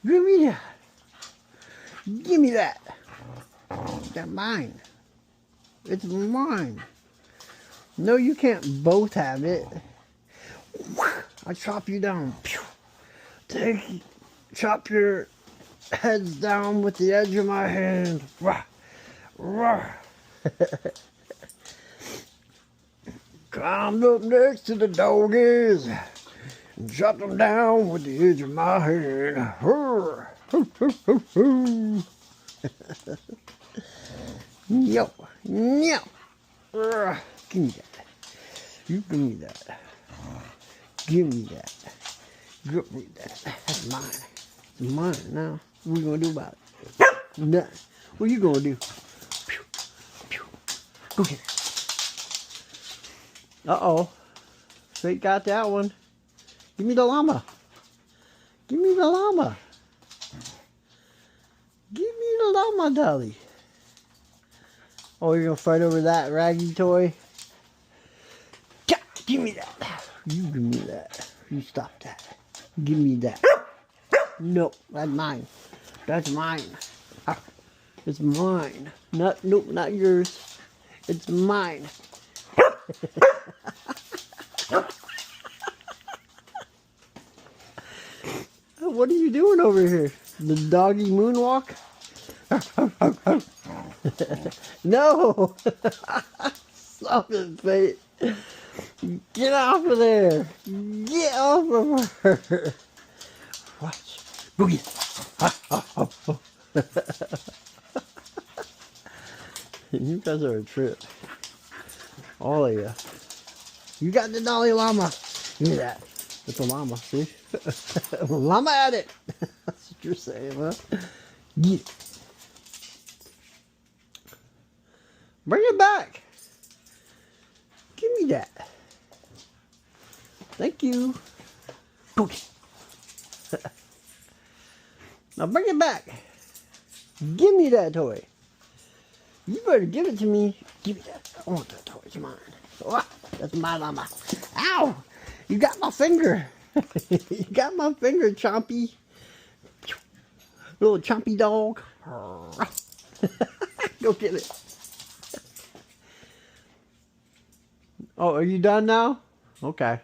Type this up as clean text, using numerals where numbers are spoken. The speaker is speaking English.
Give me that. Give me that. That's mine. It's mine. No, you can't both have it. I chop you down. Chop your heads down with the edge of my hand. Rah, rah. Climbed up next to the doggies and shot them down with the edge of my hand. Yo, yo. Give me that. You give me that. Give me that. Give me that. That's mine. It's mine now. What you gonna do about it? Nothing. What you gonna do? Pew, pew. Go get it. Uh-oh. Fate got that one. Give me the llama. Give me the llama. Give me the llama, Dolly. Oh, you're gonna fight over that raggy toy? Yeah, give me that. You give me that. You stop that. Give me that. No, that's mine. That's mine. It's mine. Nope, not yours. It's mine. What are you doing over here? The doggy moonwalk? No! Stop it, Fate. Get off of there. Get off of her. Watch. Boogie. You guys are a trip. All of you. You got the Dalai Lama. Give me that. It's a llama, see? Llama at it. That's what you're saying, huh? Get it. Bring it back. Give me that. Thank you. Pookie. Now bring it back. Give me that toy. You better give it to me. Give me that. I want that toy. It's mine. Oh, that's my llama. Ow! You got my finger. You got my finger, Chompy. Little Chompy dog. Go get it. Oh, are you done now? Okay.